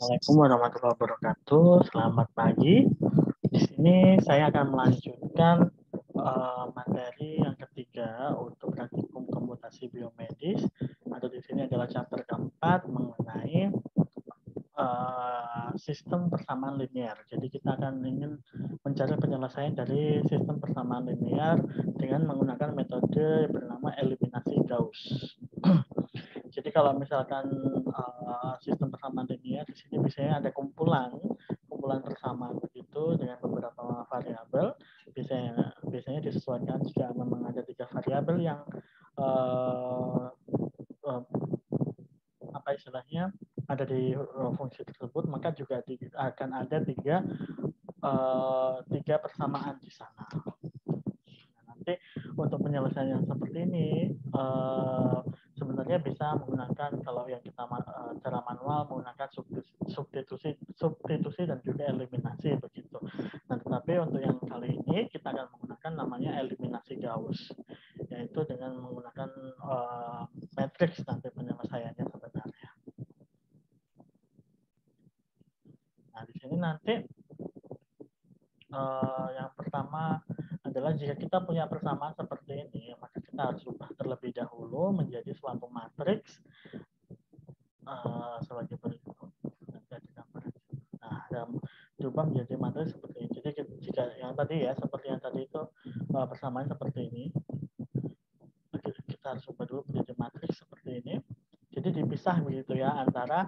Assalamualaikum warahmatullahi wabarakatuh. Selamat pagi. Di sini saya akan melanjutkan materi yang ketiga untuk praktikum komputasi biomedis, atau di sini adalah chapter keempat mengenai sistem persamaan linear. Jadi kita akan ingin mencari penyelesaian dari sistem persamaan linear dengan menggunakan metode yang bernama eliminasi Gauss. Jadi kalau misalkan sistem persamaan linear, di sini biasanya ada kumpulan persamaan begitu dengan beberapa variabel. Biasanya disesuaikan jika memang ada 3 variabel yang apa istilahnya ada di fungsi tersebut, maka juga akan ada tiga persamaan di sana. Nah, nanti untuk penyelesaian yang seperti ini sebenarnya bisa menggunakan, kalau yang kita cara manual menggunakan substitusi dan juga eliminasi begitu. Nah, tetapi untuk yang kali ini kita akan menggunakan namanya eliminasi Gauss, yaitu dengan menggunakan matriks nanti penyelesaiannya sebenarnya. Nah, di sini nanti yang pertama adalah jika kita punya persamaan seperti ini, maka kita harus ubah terlebih dahulu menjadi suatu matriks sebagai berikut. Nah, diubah menjadi matriks seperti ini. Jadi jika yang tadi ya, seperti yang tadi itu persamaan seperti ini, kita harus ubah dulu menjadi matriks seperti ini. Jadi dipisah begitu ya antara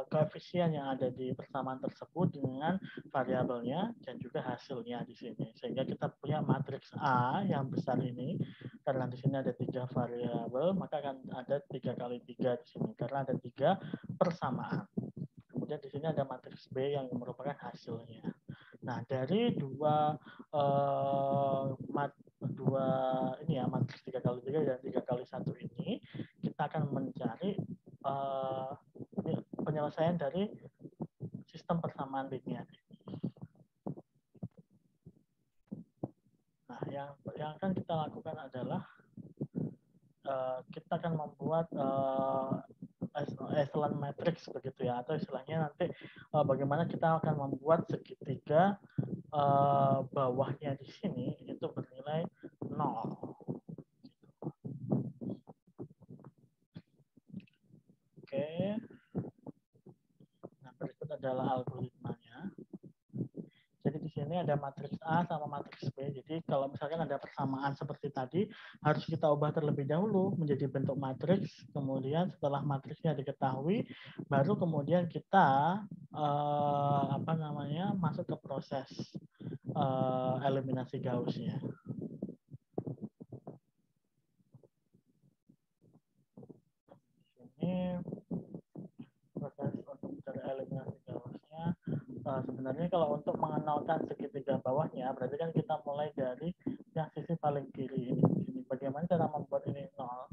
koefisien yang ada di persamaan tersebut dengan variabelnya dan juga hasilnya di sini. Sehingga kita punya matriks A yang besar ini, karena di sini ada 3 variabel, maka akan ada 3 kali 3 di sini karena ada 3 persamaan. Kemudian di sini ada matriks B yang merupakan hasilnya. Nah, dari dua ini ya, matriks 3 kali 3 dan 3 kali 1 ini, kita akan mencari penyelesaian dari sistem persamaan linear. Nah, yang akan kita lakukan adalah kita akan membuat echelon matrix begitu ya, atau istilahnya nanti bagaimana kita akan membuat segitiga bawahnya di sini itu bernilai 0. Oke. Nah, berikut adalah algoritmanya. Jadi di sini ada matriks A sama matriks B. Jadi kalau misalkan ada persamaan seperti tadi, harus kita ubah terlebih dahulu menjadi bentuk matriks. Kemudian setelah matriksnya diketahui, baru kemudian kita masuk ke proses eliminasi Gauss-nya. Ini proses untuk mencari eliminasi Gauss-nya. Sebenarnya kalau untuk mengenalkan segitiga bawahnya, berarti kan kita mulai dari yang sisi paling kiri ini. Bagaimana cara membuat ini 0? Nah,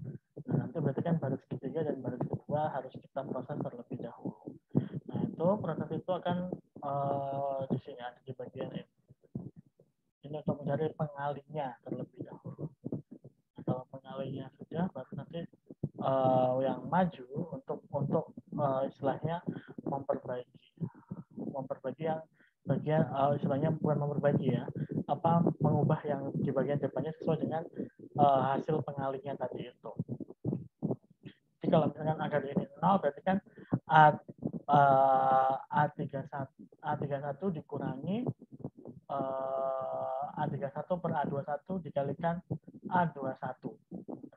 nanti berarti kan baris ketiga dan baris kedua harus kita proses terlebih dahulu. Nah, itu proses itu akan di sini ada di bagian ini. Ini untuk mencari pengalinya terlebih dahulu. Nah, kalau pengalinya sudah, baru nanti yang maju untuk istilahnya memperbaiki yang bagian istilahnya bukan memperbaiki ya, mengubah yang di bagian depannya sesuai dengan hasil pengalinya tadi itu. Jadi kalau misalkan agar ini 0, berarti kan A31 dikurangi A31 per A21 dikalikan A21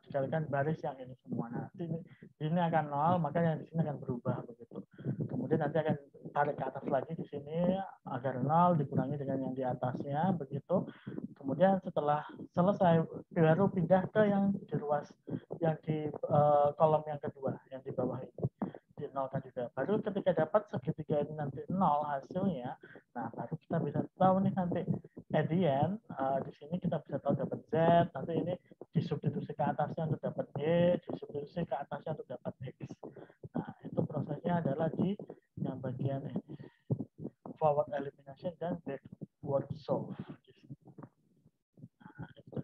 dikalikan baris yang ini semua. Nah, ini akan 0, maka yang di sini akan berubah begitu. Kemudian nanti akan tarik ke atas lagi di sini agar 0 dikurangi dengan yang di atasnya begitu. Kemudian setelah selesai baru pindah ke yang di ruas yang di kolom yang kedua yang di bawah ini. Di 0 kan juga. Baru ketika dapat segitiga ini nanti 0 hasilnya, nah baru kita bisa tahu nih nanti at the end di sini kita bisa tahu dapat Z, nanti ini disubstitusi ke atasnya untuk dapat Y, disubstitusi ke atasnya untuk dapat X. Nah, itu prosesnya adalah di yang bagian ini. Forward elimination dan backward solve. Nah, itu.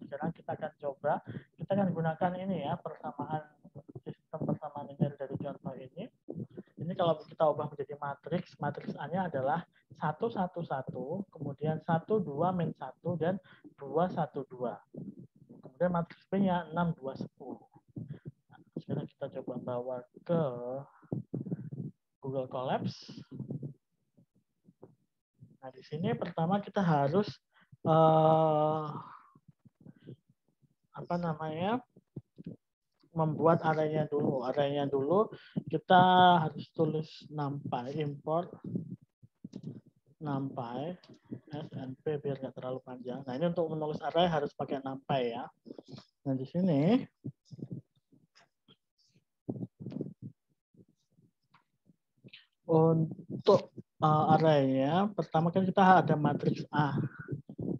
Sekarang kita akan coba, kita akan gunakan ini ya, sistem persamaan linear dari contoh ini. Ini kalau kita ubah menjadi matriks, matriks A-nya adalah 1, 1, 1, kemudian 1, 2, min 1, dan 2, 1, 2. Kemudian matriks B-nya 6, 2, 10. Nah, sekarang kita coba bawa ke Google Colapse. Nah, di sini pertama kita harus membuat arraynya dulu. Arraynya dulu kita harus tulis numpy, import numpy snp biar nggak terlalu panjang. Nah, ini untuk menulis array harus pakai numpy ya. Nah, di sini untuk arraynya pertama kan kita ada matriks A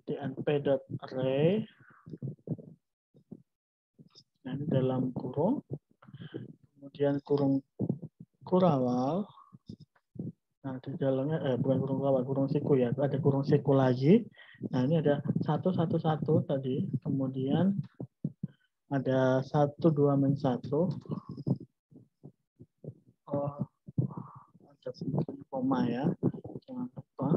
di np.array. Nah, ini dalam kurung, kemudian kurung kurawal. Nah, di dalamnya bukan kurung kurawal, kurung siku ya. Ada kurung siku lagi. Nah, ini ada 1, 1, 1 tadi. Kemudian ada 1, 2, min 1. Ada koma ya. Jangan lupa.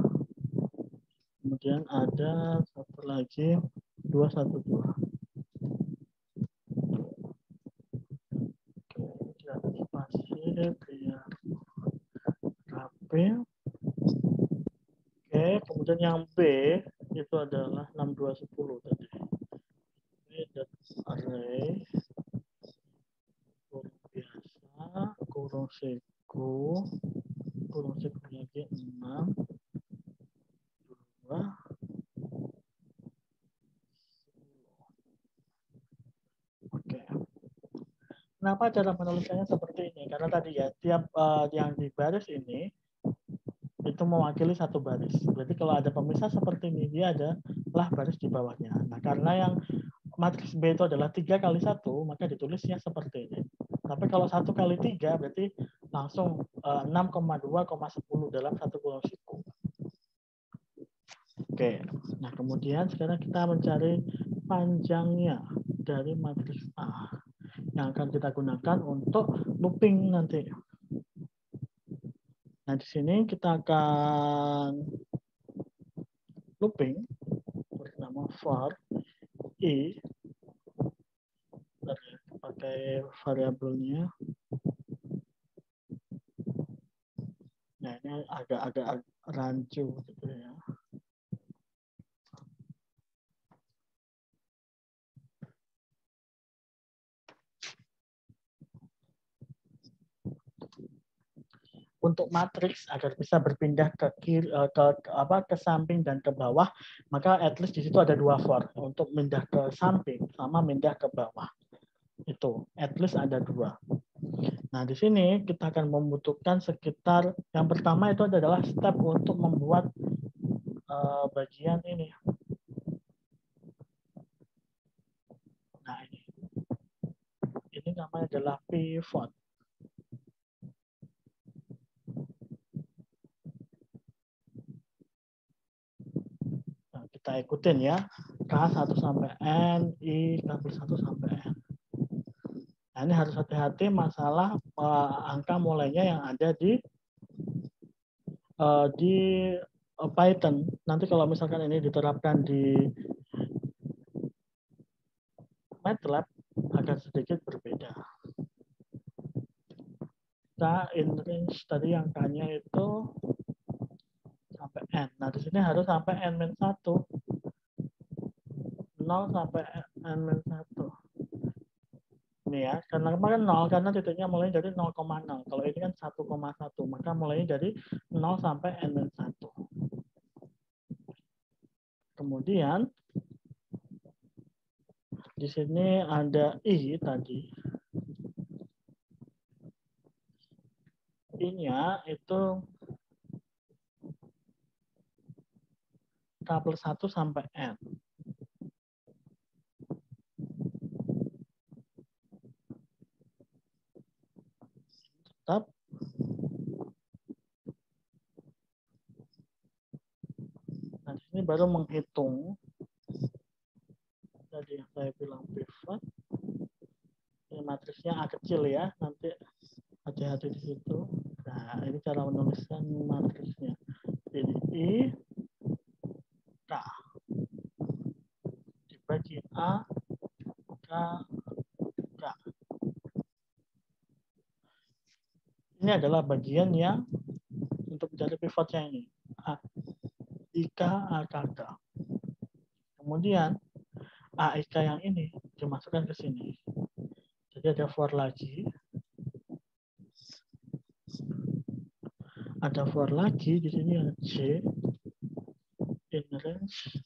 Kemudian ada satu lagi 2, 1, 2. Spasi biar rapi. Oke, kemudian yang B itu adalah 6, 2, 10 tadi. Array kurung biasa, kurung siku lagi 6, 2, 10. Oke. Kenapa cara menulisnya seperti ini? Karena tadi ya, tiap yang di baris ini itu mewakili satu baris. Berarti kalau ada pemisah seperti ini, dia adalah baris di bawahnya. Nah, karena yang matriks B itu adalah 3 kali 1, maka ditulisnya seperti ini. Tapi kalau 1 kali 3, berarti langsung 6,2,10 dalam satu kolom siku. Oke, nah kemudian sekarang kita mencari panjangnya dari matriks A yang akan kita gunakan untuk looping nanti. Nah, di sini kita akan looping bernama for i, pakai variabelnya. Nah, ini agak-agak rancu gitu ya. Untuk matriks agar bisa berpindah ke kiri, ke samping dan ke bawah, maka at least di situ ada 2 for untuk pindah ke samping sama pindah ke bawah. Itu at least ada 2. Nah, di sini kita akan membutuhkan sekitar yang pertama itu adalah step untuk membuat bagian ini. Nah, ini namanya adalah pivot. Nah, kita ikutin ya. K1 sampai N, I, K+1 sampai N. Nah, ini harus hati-hati masalah angka mulainya yang ada di Python. Nanti kalau misalkan ini diterapkan di MATLAB akan sedikit berbeda. Kita in range tadi angkanya itu sampai N. Nah, di sini harus sampai N-1. 0 sampai N-1. Ini ya, karena kemarin 0, karena titiknya mulai dari 0,0. Kalau ini kan 1,1, maka mulainya dari 0 sampai N-1. Kemudian, di sini ada I tadi. I-nya itu K+1 sampai N. Tetap. Nah, di sini baru menghitung. Tadi yang saya bilang pivot. Ini matriksnya A kecil ya, nanti hati-hati di situ. Nah, Nah, ini cara menuliskan matriksnya. Jadi I, K. Dibagi A, K, K. Ini adalah bagian yang untuk mencari pivotnya ini. A, IK, AKK. Kemudian AIK yang ini dimasukkan ke sini. Jadi ada for lagi. Ada for lagi di sini yang J in range.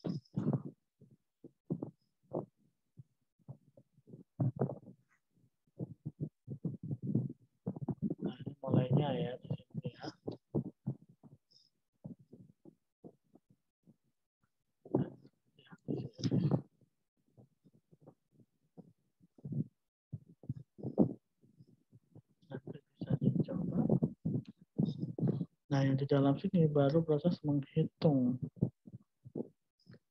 Nah, ini mulainya ya di sini ya. Nanti bisa dicoba. Nah, yang di dalam sini baru proses menghitung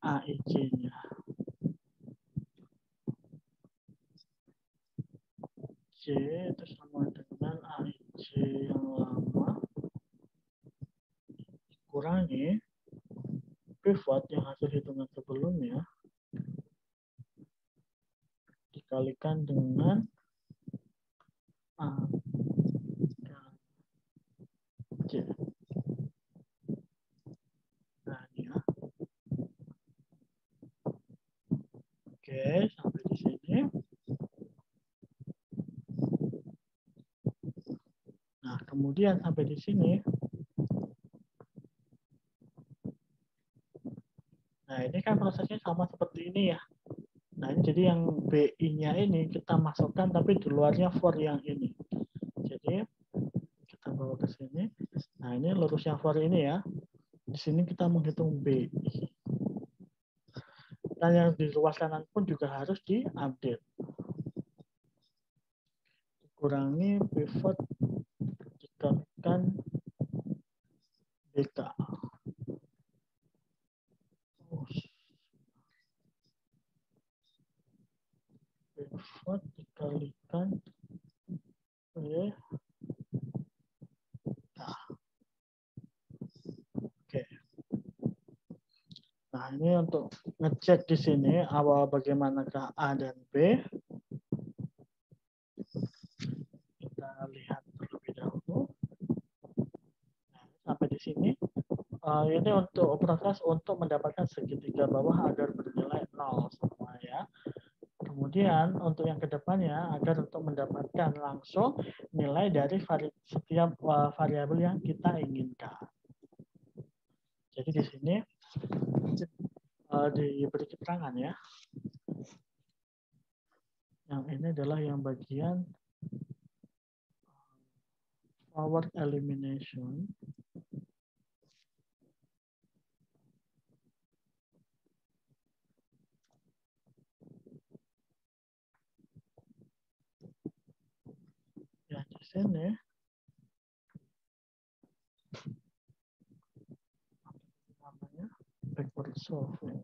AIJ-nya. J itu sama dengan AIJ yang lama kurangi pivot yang hasil hitungan sebelumnya dikalikan dengan A, J. Nah, ini ya. Oke, sampai di sini. Nah, kemudian sampai di sini. Nah, ini kan prosesnya sama seperti ini ya. Nah, ini jadi yang BI-nya ini kita masukkan, tapi di luarnya for yang ini. Jadi, kita bawa ke sini. Nah, ini lurus yang for ini ya. Di sini kita menghitung BI. Dan yang di luar kanan pun juga harus diupdate. Kurangi pivot dikalikan BK. Pivot dikalikan BK. Oke. Nah, ini untuk ngecek di sini awal bagaimanakah A dan B. Kita lihat terlebih dahulu. Nah, sampai di sini. Ini untuk proses untuk mendapatkan segitiga bawah agar bernilai 0 semua ya. Kemudian untuk yang kedepannya agar untuk mendapatkan langsung nilai dari setiap variabel yang kita inginkan. Jadi di sini diberi keterangan ya. Yang ini adalah yang bagian forward elimination. Ya di sini namanya backward solving.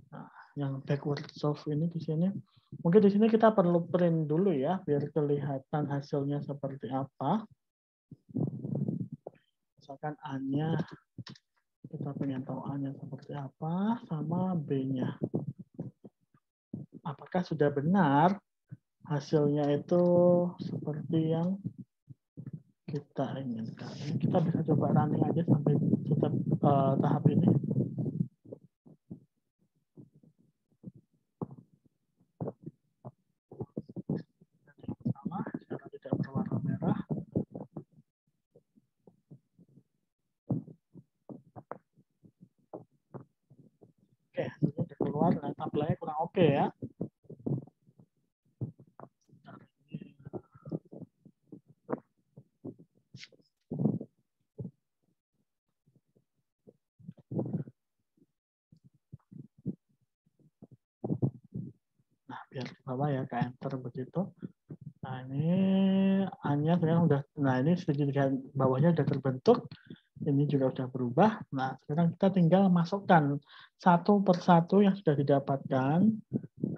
Nah, yang backward solve ini di sini, mungkin di sini kita perlu print dulu ya, biar kelihatan hasilnya seperti apa. Misalkan A-nya, kita pengen tahu A-nya seperti apa, sama B-nya. Apakah sudah benar hasilnya itu seperti yang kita inginkan. Kita bisa coba running aja sampai tahap ini. Sama, sekarang tidak berwarna merah. Oke, ini sudah keluar, nah tampilnya kurang oke ya. Nah, biar ke bawah ya, ke enter begitu. Nah, ini A-nya sekarang udah, nah ini segitiga bawahnya sudah terbentuk. Ini juga sudah berubah. Nah, sekarang kita tinggal masukkan satu persatu yang sudah didapatkan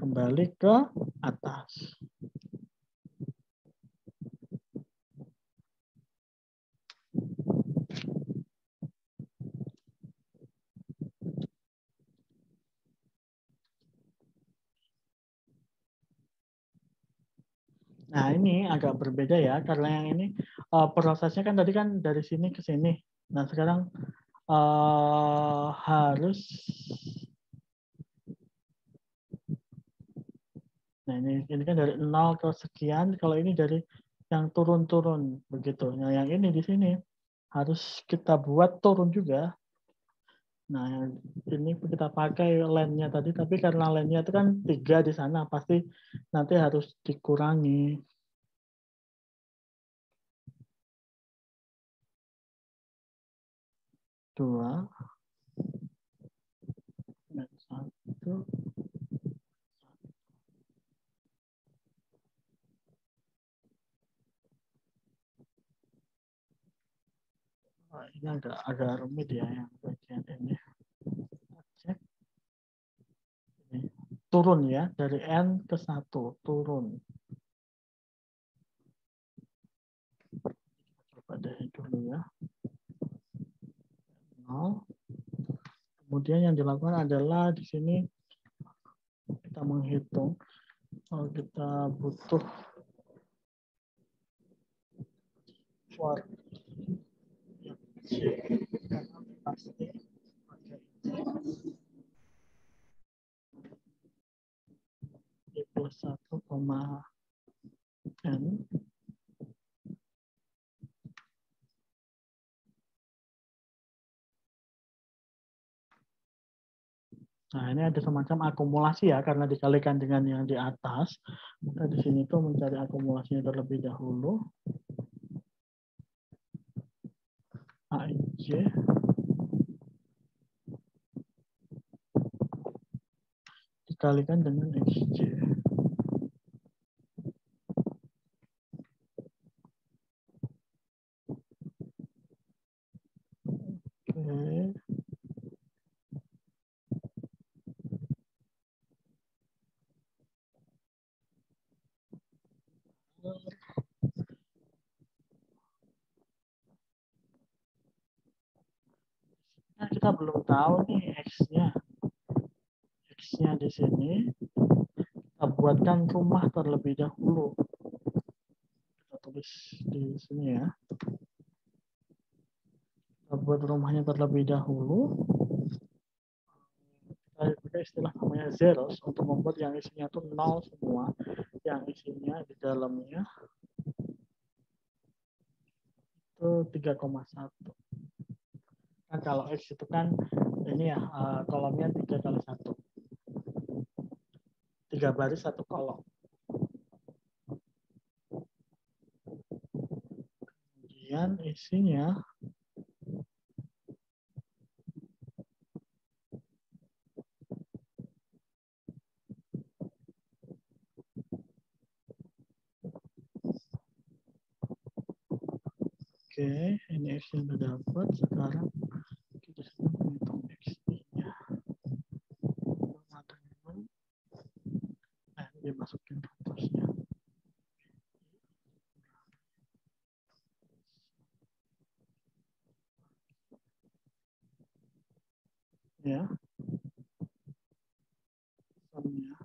kembali ke atas. Nah, ini agak berbeda ya, karena yang ini prosesnya kan tadi kan dari sini ke sini. Nah, sekarang harus, nah ini kan dari 0 ke sekian, kalau ini dari yang turun-turun begitu. Nah, yang ini di sini harus kita buat turun juga. Nah, ini kita pakai lensnya tadi, tapi karena lensnya itu kan 3 di sana, pasti nanti harus dikurangi. 2, dan 1. Nah, ini agak rumit ya yang bagian ini. Cek. Ini. Turun ya, dari N ke 1, turun. Coba deh dulu ya. 0. Kemudian yang dilakukan adalah di sini kita menghitung. Kalau kita butuh for karena pasti pakai I plus 1, N. Nah, ini ada semacam akumulasi ya, karena dikalikan dengan yang di atas. Maka di sini tuh mencari akumulasinya terlebih dahulu. AIJ dikalikan dengan XJ. Oke. Nah, kita belum tahu nih X-nya. X-nya di sini kita buatkan rumah terlebih dahulu. Kita tulis di sini ya. Kita buat rumahnya terlebih dahulu. Kita pakai istilah namanya zeros untuk membuat yang isinya itu 0 semua. Yang isinya di dalamnya itu 3,1. Kan kalau X itu kan ini ya kolomnya 3 kali 1. 3 baris 1 kolom. Kemudian isinya oke, ini X-nya udah dapat. Sekarang kita sedang menghitung X-nya. Nah, dimasukin rumusnya. Ya, sumnya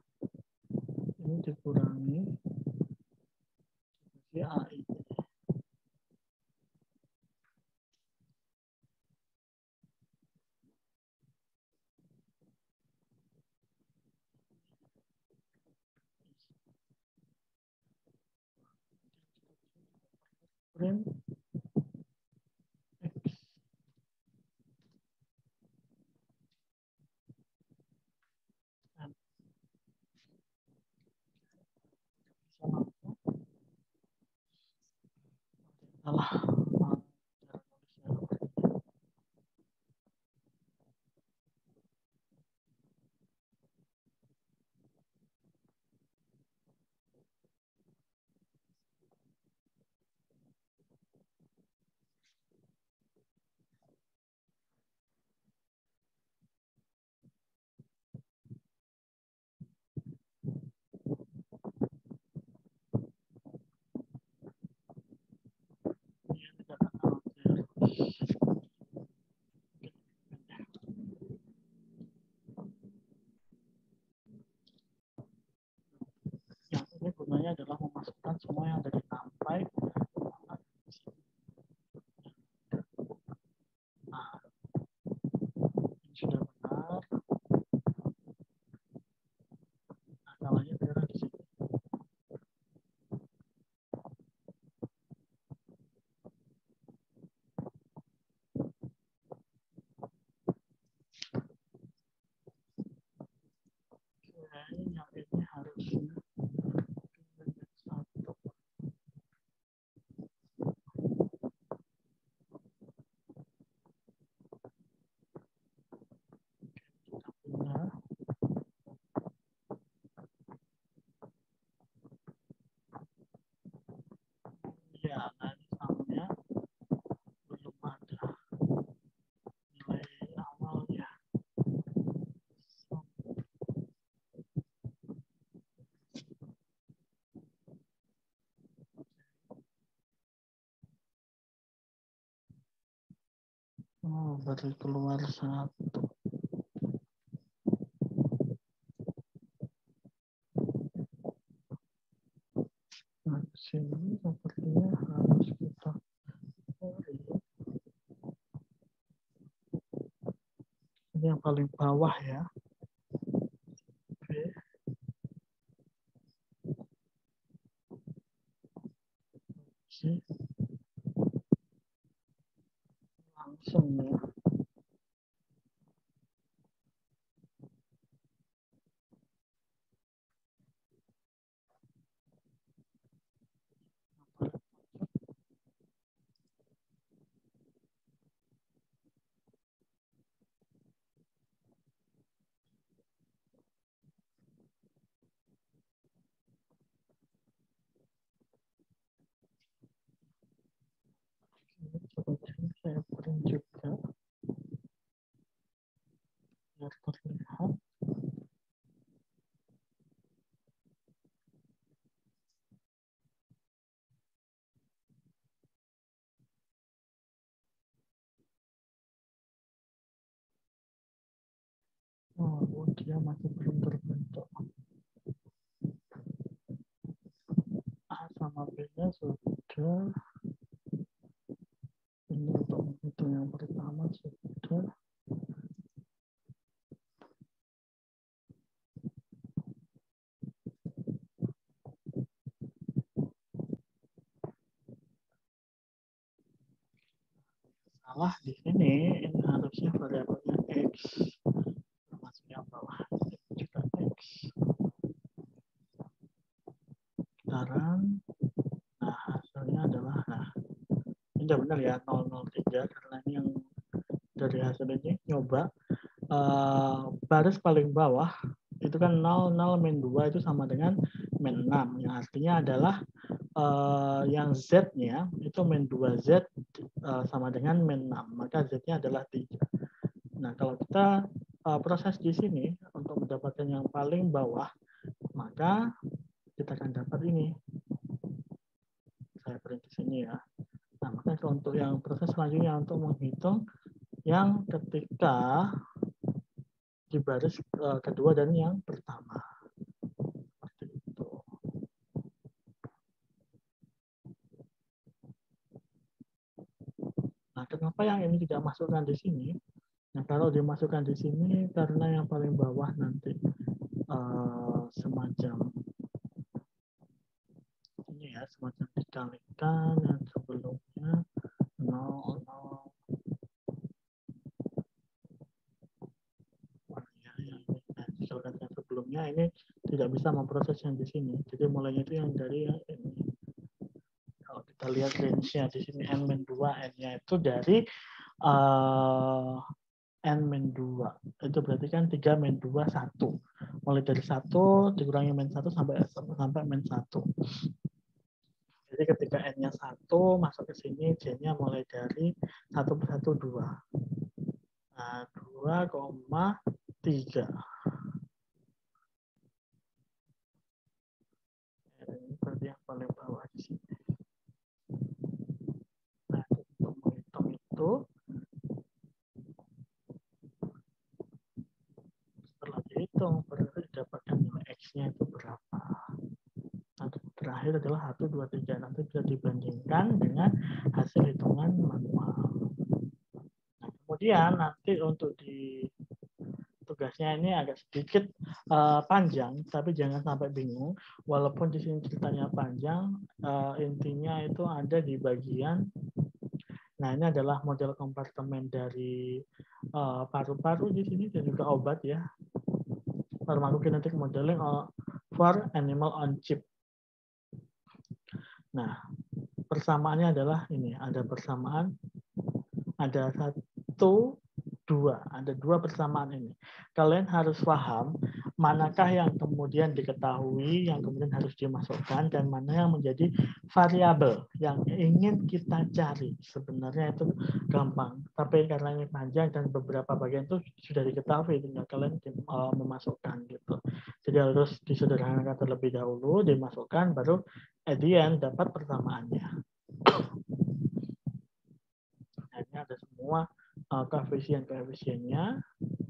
ini dikurangi si AI. Print X. Sama. Salah. sebenarnya adalah memasukkan semua yang dari sampai. Nah, ini sudah benar. Nah, salahnya sekarang di sini. Yang ini harusnya satu. Kita punya ya, nah ini samanya belum ada nilai awalnya. Oh, baru keluar satu. Nah, sini sepertinya harus kita cari. Ini yang paling bawah ya. Oke. Oke. Langsung ya. Sepertinya saya print juga biar terlihat. Oh, dia masih belum terbentuk. A sama B-nya sudah. Ini untuk menghitung yang pertama sudah. Salah di sini, ini harusnya variabelnya X. Masuk yang bawah. Ini juga X. Sekarang, nah hasilnya adalah, nah ini udah benar ya, 003, karena ini yang dari hasil ini nyoba. Baris paling bawah itu kan 0, 0, min 2 itu sama dengan min 6. Yang artinya adalah yang Z-nya itu min 2Z sama dengan min 6. Maka Z-nya adalah 3. Nah, kalau kita proses di sini untuk mendapatkan yang paling bawah, maka kita akan dapat ini. Saya print di sini ya. Nah, maka untuk yang proses selanjutnya untuk menghitung yang ketika di baris kedua dan yang pertama. Seperti itu. Nah, kenapa yang ini tidak masukkan di sini? Nah, kalau dimasukkan di sini karena yang paling bawah nanti semacam ini ya, semacam dikalikan yang sebelumnya 0, 0. Yang sebelumnya ini tidak bisa memproses yang di sini. Jadi mulainya itu yang dari yang ini. Kalau kita lihat range-nya di sini n-2, n-nya itu dari n-2. Itu berarti kan 3 min 2 1. Mulai dari 1 dikurangi min 1 sampai min 1. Jadi ketika n-nya 1 masuk ke sini, j-nya mulai dari 1 per 1 2. Nah, 2,3. Ini berarti yang paling bawah di sini. Nah, untuk menghitung itu, setelah dihitung, berarti didapatkan nilai X-nya itu berapa. Nah, untuk akhir adalah 1, 2, 3. Nanti bisa dibandingkan dengan hasil hitungan manual. Nah, kemudian nanti untuk di tugasnya ini agak sedikit panjang, tapi jangan sampai bingung. Walaupun di sini ceritanya panjang, intinya itu ada di bagian. Nah, ini adalah model kompartemen dari paru-paru di sini dan juga obat ya. Pharmacokinetic modeling for animal on chip. Nah, persamaannya adalah ini, ada persamaan, ada 1, 2, ada 2 persamaan ini. Kalian harus paham manakah yang kemudian diketahui, yang kemudian harus dimasukkan, dan mana yang menjadi variabel yang ingin kita cari. Sebenarnya itu gampang, tapi karena ini panjang dan beberapa bagian itu sudah diketahui, tinggal kalian memasukkan gitu. Jadi harus disederhanakan terlebih dahulu, dimasukkan, baru at the end dapat persamaannya. Nah, ini ada semua koefisien-koefisiennya.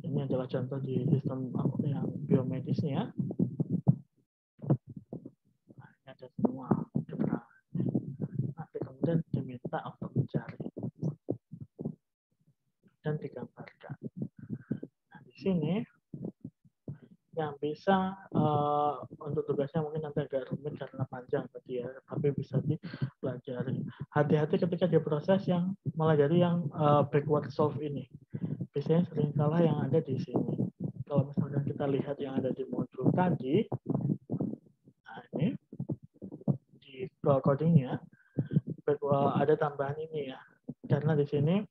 Ini adalah contoh di sistem yang biomedisnya. Nah, ini ada semua keterangannya. Nanti kemudian diminta untuk mencari dan digambarkan. Nah, di sini yang bisa untuk tugasnya mungkin nanti agak rumit karena panjang tadi ya, tapi bisa dipelajari. Hati-hati ketika diproses yang melajari yang backward solve ini. Biasanya sering salah yang ada di sini. Kalau misalkan kita lihat yang ada di modul tadi, nah ini di codingnya ada tambahan ini ya, karena di sini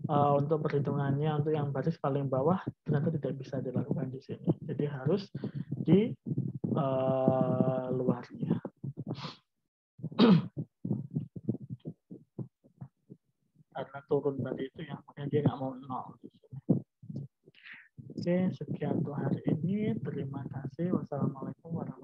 untuk perhitungannya untuk yang baris paling bawah ternyata tidak bisa dilakukan di sini, jadi harus di luarnya. Karena turun tadi itu ya, makanya dia nggak mau 0 di sini. Oke, sekian untuk hari ini. Terima kasih. Wassalamualaikum warahmatullahi wabarakatuh.